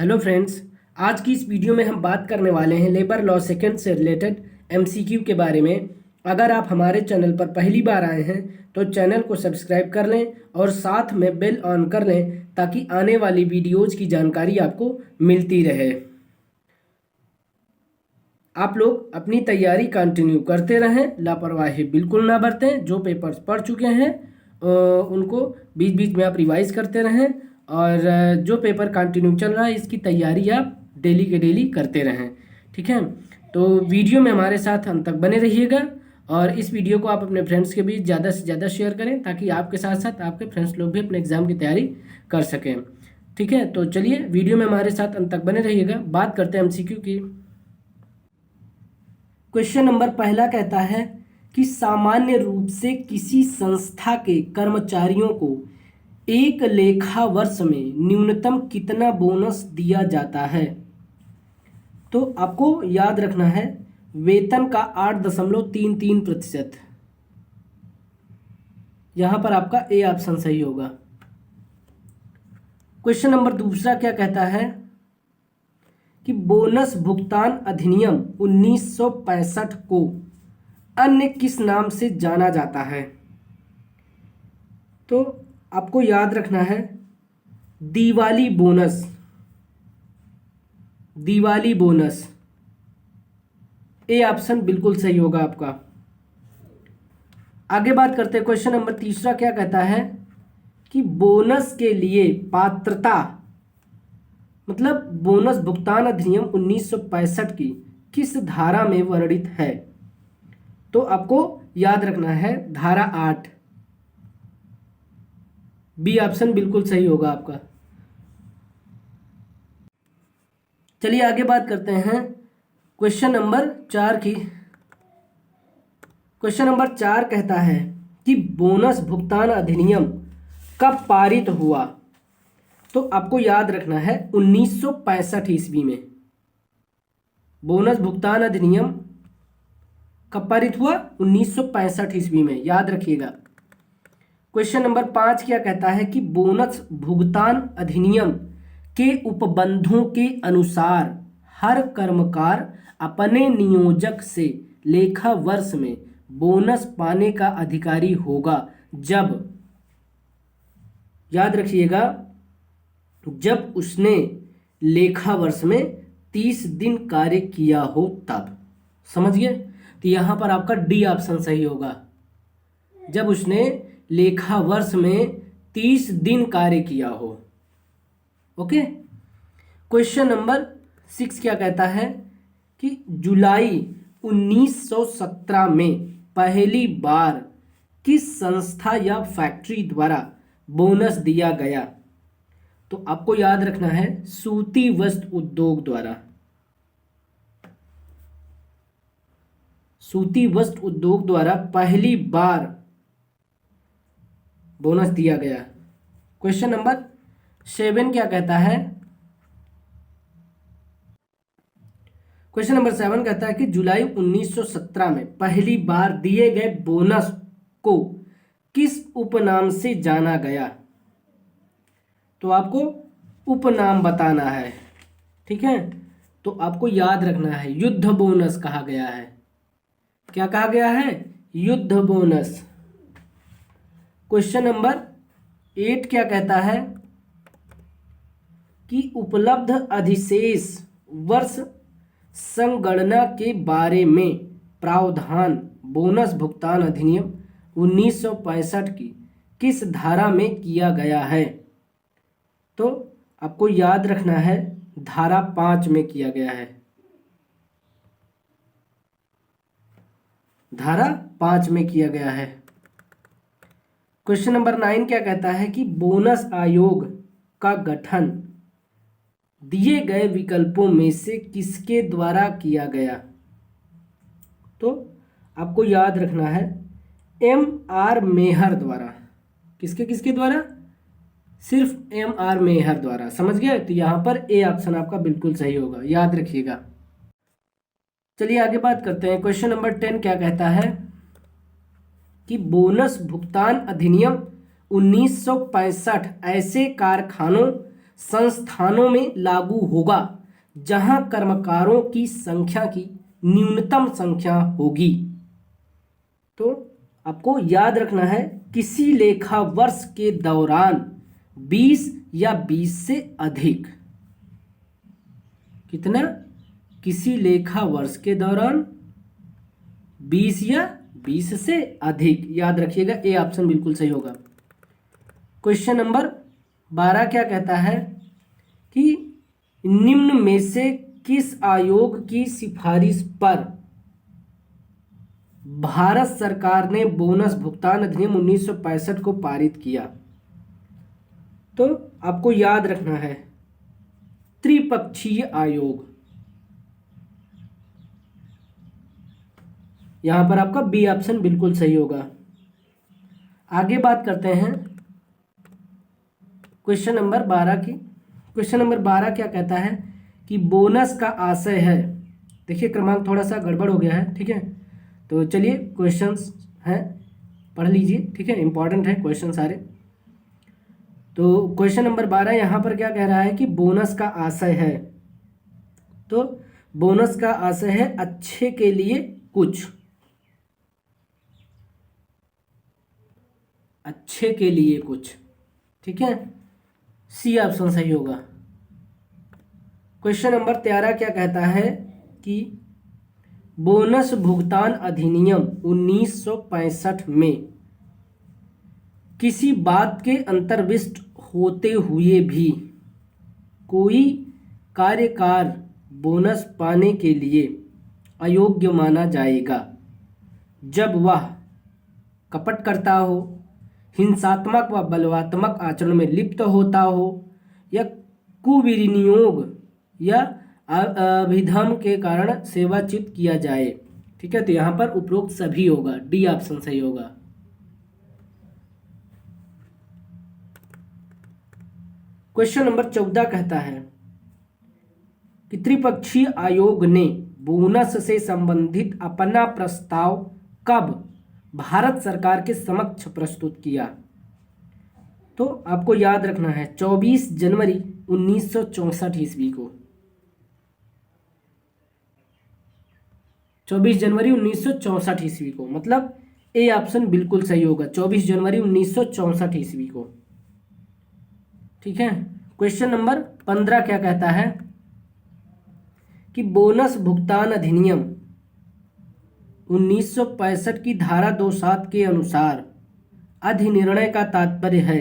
Hello friends, आज की इस वीडियो में हम बात करने वाले हैं लेबर लॉ सेकंड से रिलेटेड एमसीक्यू के बारे में। अगर आप हमारे चैनल पर पहली बार आए हैं तो चैनल को सब्सक्राइब कर लें और साथ में बेल ऑन कर लें ताकि आने वाली वीडियोज़ की जानकारी आपको मिलती रहे। आप लोग अपनी तैयारी कंटिन्यू करते रहें, लापरवाही बिल्कुल ना बरतें। जो पेपर्स पढ़ चुके हैं उनको बीच बीच में आप रिवाइज करते रहें और जो पेपर कंटिन्यू चल रहा है इसकी तैयारी आप डेली के डेली करते रहें। ठीक है, तो वीडियो में हमारे साथ अंत तक बने रहिएगा और इस वीडियो को आप अपने फ्रेंड्स के बीच ज़्यादा से ज़्यादा शेयर करें ताकि आपके साथ साथ आपके फ्रेंड्स लोग भी अपने एग्ज़ाम की तैयारी कर सकें। ठीक है, तो चलिए वीडियो में हमारे साथ अंत तक बने रहिएगा। बात करते हैं एमसीक्यू की। क्वेश्चन नंबर पहला कहता है कि सामान्य रूप से किसी संस्था के कर्मचारियों को एक लेखा वर्ष में न्यूनतम कितना बोनस दिया जाता है। तो आपको याद रखना है वेतन का 8.33%। यहां पर आपका ए ऑप्शन सही होगा। क्वेश्चन नंबर दूसरा क्या कहता है कि बोनस भुगतान अधिनियम 1965 को अन्य किस नाम से जाना जाता है। तो आपको याद रखना है Diwali bonus. Diwali bonus A option बिल्कुल सही होगा आपका। आगे बात करते हैं। क्वेश्चन नंबर तीसरा क्या कहता है कि बोनस के लिए पात्रता मतलब बोनस भुगतान अधिनियम 1965 की किस धारा में वर्णित है। तो आपको याद रखना है धारा 8। बी ऑप्शन बिल्कुल सही होगा आपका। चलिए आगे बात करते हैं क्वेश्चन नंबर 4 की। क्वेश्चन नंबर 4 कहता है कि बोनस भुगतान अधिनियम कब पारित हुआ। तो आपको याद रखना है 1965 ईस्वी में बोनस भुगतान अधिनियम कब पारित हुआ। 1965 ईस्वी में, याद रखिएगा। क्वेश्चन नंबर 5 क्या कहता है कि बोनस भुगतान अधिनियम के उपबंधों के अनुसार हर कर्मकार अपने नियोजक से लेखा वर्ष में बोनस पाने का अधिकारी होगा जब, याद रखिएगा, जब उसने लेखा वर्ष में 30 दिन कार्य किया हो तब। समझ गए? तो यहां पर आपका डी ऑप्शन सही होगा। जब उसने लेखा वर्ष में 30 दिन कार्य किया हो। ओके। क्वेश्चन नंबर 6 क्या कहता है कि जुलाई 1917 में पहली बार किस संस्था या फैक्ट्री द्वारा बोनस दिया गया। तो आपको याद रखना है सूती वस्त्र उद्योग द्वारा। सूती वस्त्र उद्योग द्वारा पहली बार बोनस दिया गया। क्वेश्चन नंबर 7 क्या कहता है। क्वेश्चन नंबर 7 कहता है कि जुलाई 1917 में पहली बार दिए गए बोनस को किस उपनाम से जाना गया। तो आपको उपनाम बताना है। ठीक है, तो आपको याद रखना है युद्ध बोनस कहा गया है। क्या कहा गया है? युद्ध बोनस। क्वेश्चन नंबर 8 क्या कहता है कि उपलब्ध अधिशेष वर्ष संगणना के बारे में प्रावधान बोनस भुगतान अधिनियम 1965 की किस धारा में किया गया है। तो आपको याद रखना है धारा 5 में किया गया है। धारा 5 में किया गया है। क्वेश्चन नंबर 9 क्या कहता है कि बोनस आयोग का गठन दिए गए विकल्पों में से किसके द्वारा किया गया। तो आपको याद रखना है M.R. मेहर द्वारा। किसके किसके द्वारा? सिर्फ M.R. मेहर द्वारा। समझ गए? तो यहां पर ए ऑप्शन आपका बिल्कुल सही होगा, याद रखिएगा। चलिए आगे बात करते हैं। क्वेश्चन नंबर 10 क्या कहता है कि बोनस भुगतान अधिनियम 1965 ऐसे कारखानों संस्थानों में लागू होगा जहां कर्मकारों की संख्या की न्यूनतम संख्या होगी। तो आपको याद रखना है किसी लेखा वर्ष के दौरान 20 या 20 से अधिक। कितना? किसी लेखा वर्ष के दौरान 20 या 20 से अधिक। याद रखिएगा, ए ऑप्शन बिल्कुल सही होगा। क्वेश्चन नंबर 12 क्या कहता है कि निम्न में से किस आयोग की सिफारिश पर भारत सरकार ने बोनस भुगतान अधिनियम 1965 को पारित किया? तो आपको याद रखना है त्रिपक्षीय आयोग। यहां पर आपका बी ऑप्शन बिल्कुल सही होगा। आगे बात करते हैं क्वेश्चन नंबर 12 की। क्वेश्चन नंबर 12 क्या कहता है कि बोनस का आशय है। देखिए क्रमांक थोड़ा सा गड़बड़ हो गया है, ठीक है। तो चलिए क्वेश्चंस हैं, पढ़ लीजिए, ठीक है, इंपॉर्टेंट है क्वेश्चन सारे। तो क्वेश्चन नंबर 12 यहाँ पर क्या कह रहा है कि बोनस का आशय है। तो बोनस का आशय है अच्छे के लिए कुछ, अच्छे के लिए कुछ, ठीक है, सी ऑप्शन सही होगा। क्वेश्चन नंबर 13 क्या कहता है कि बोनस भुगतान अधिनियम 1965 में किसी बात के अंतर्विष्ट होते हुए भी कोई कार्यकार बोनस पाने के लिए अयोग्य माना जाएगा जब वह कपट करता हो, हिंसात्मक व बलवात्मक आचरण में लिप्त होता हो या कुविनियोग या अभिधम के कारण सेवाच्युत किया जाए, ठीक है। तो यहाँ पर उपरोक्त सभी होगा, डी ऑप्शन सही होगा। क्वेश्चन नंबर 14 कहता है कि त्रिपक्षीय आयोग ने बोनस से संबंधित अपना प्रस्ताव कब भारत सरकार के समक्ष प्रस्तुत किया? तो आपको याद रखना है 24 जनवरी 1964 ईस्वी को। 24 जनवरी 1964 ईस्वी को, मतलब ए ऑप्शन बिल्कुल सही होगा, 24 जनवरी 1964 ईस्वी को, ठीक है। क्वेश्चन नंबर 15 क्या कहता है कि बोनस भुगतान अधिनियम 1965 की धारा 27 के अनुसार अधिनिर्णय का तात्पर्य है।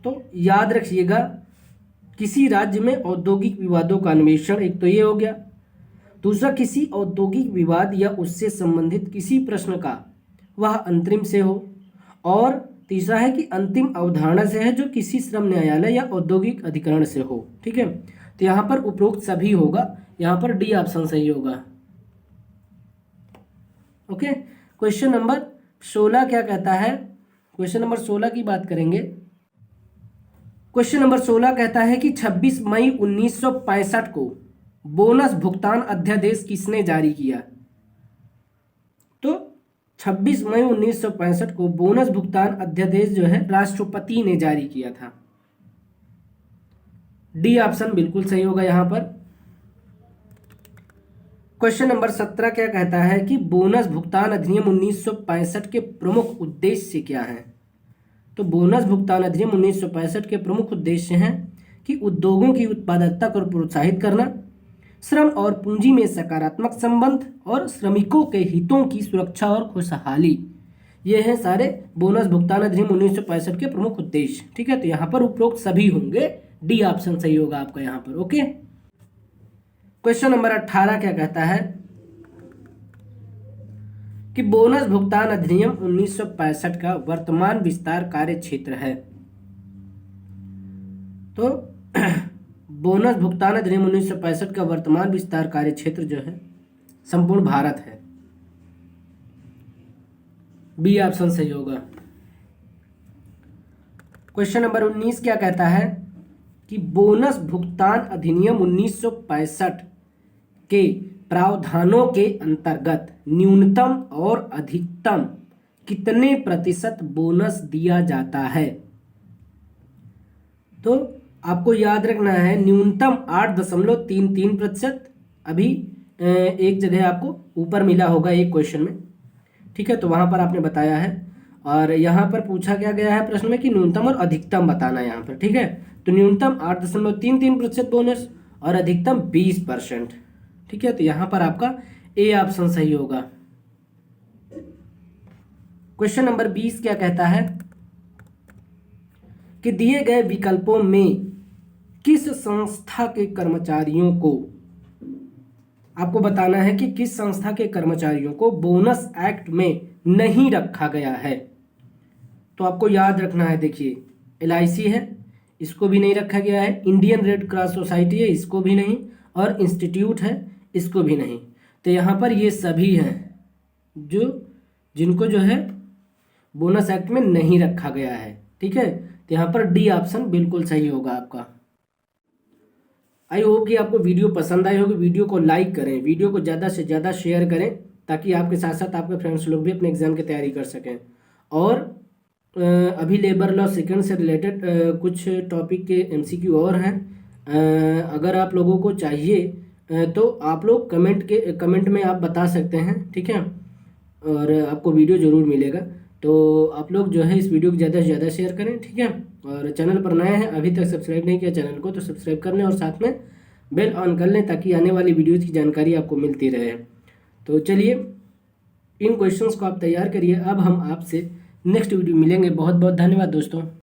तो याद रखिएगा किसी राज्य में औद्योगिक विवादों का अन्वेषण, एक तो ये हो गया। दूसरा, किसी औद्योगिक विवाद या उससे संबंधित किसी प्रश्न का वह अंतरिम से हो। और तीसरा है कि अंतिम अवधारणा से है जो किसी श्रम न्यायालय या औद्योगिक अधिकरण से हो, ठीक है। तो यहाँ पर उपरोक्त सभी होगा, यहाँ पर डी ऑप्शन सही होगा। ओके, क्वेश्चन नंबर 16 क्या कहता है? क्वेश्चन नंबर 16 की बात करेंगे। क्वेश्चन नंबर 16 कहता है कि 26 मई 1965 को बोनस भुगतान अध्यादेश किसने जारी किया? तो 26 मई 1965 को बोनस भुगतान अध्यादेश जो है राष्ट्रपति ने जारी किया था। डी ऑप्शन बिल्कुल सही होगा यहाँ पर। क्वेश्चन नंबर 17 क्या कहता है कि बोनस भुगतान अधिनियम 1965 के प्रमुख उद्देश्य क्या हैं? तो बोनस भुगतान अधिनियम 1965 के प्रमुख उद्देश्य हैं कि उद्योगों की उत्पादकता को प्रोत्साहित करना, श्रम और पूंजी में सकारात्मक संबंध और श्रमिकों के हितों की सुरक्षा और खुशहाली। ये हैं सारे बोनस भुगतान अधिनियम 1965 के प्रमुख उद्देश्य, ठीक है। तो यहाँ पर उपरोक्त सभी होंगे, डी ऑप्शन सही होगा आपका यहाँ पर। ओके, क्वेश्चन नंबर 18 क्या कहता है कि बोनस भुगतान अधिनियम 1965 का वर्तमान विस्तार कार्य क्षेत्र है। तो बोनस भुगतान अधिनियम 1965 का वर्तमान विस्तार कार्य क्षेत्र जो है संपूर्ण भारत है। बी ऑप्शन सही होगा। क्वेश्चन नंबर 19 क्या कहता है कि बोनस भुगतान अधिनियम 1965 के प्रावधानों के अंतर्गत न्यूनतम और अधिकतम कितने प्रतिशत बोनस दिया जाता है? तो आपको याद रखना है न्यूनतम 8.33%। अभी एक जगह आपको ऊपर मिला होगा एक क्वेश्चन में, ठीक है, तो वहाँ पर आपने बताया है। और यहाँ पर पूछा क्या गया है प्रश्न में कि न्यूनतम और अधिकतम बताना है यहाँ पर, ठीक है। तो न्यूनतम 8.33% बोनस और अधिकतम 20%, ठीक है। तो यहाँ पर आपका ए ऑप्शन सही होगा। क्वेश्चन नंबर 20 क्या कहता है कि दिए गए विकल्पों में किस संस्था के कर्मचारियों को, आपको बताना है कि किस संस्था के कर्मचारियों को बोनस एक्ट में नहीं रखा गया है। तो आपको याद रखना है, देखिए LIC है, इसको भी नहीं रखा गया है, इंडियन रेड क्रॉस सोसाइटी है, इसको भी नहीं, और इंस्टीट्यूट है, इसको भी नहीं। तो यहाँ पर ये सभी हैं जो जिनको जो है बोनस एक्ट में नहीं रखा गया है, ठीक है। तो यहाँ पर डी ऑप्शन बिल्कुल सही होगा आपका। आई होप कि आपको वीडियो पसंद आई होगी। वीडियो को लाइक करें, वीडियो को ज़्यादा से ज़्यादा शेयर करें, ताकि आपके साथ साथ आपके फ्रेंड्स लोग भी अपने एग्जाम की तैयारी कर सकें। और अभी लेबर लॉ सेकंड से रिलेटेड कुछ टॉपिक के MCQ और हैं। अगर आप लोगों को चाहिए तो आप लोग कमेंट में आप बता सकते हैं, ठीक है, और आपको वीडियो ज़रूर मिलेगा। तो आप लोग जो है इस वीडियो को ज़्यादा से ज़्यादा शेयर करें, ठीक है। और चैनल पर नए हैं, अभी तक सब्सक्राइब नहीं किया चैनल को, तो सब्सक्राइब कर लें और साथ में बेल ऑन कर लें, ताकि आने वाली वीडियोज़ की जानकारी आपको मिलती रहे। तो चलिए इन क्वेश्चंस को आप तैयार करिए। अब हम आपसे नेक्स्ट वीडियो मिलेंगे। बहुत बहुत धन्यवाद दोस्तों।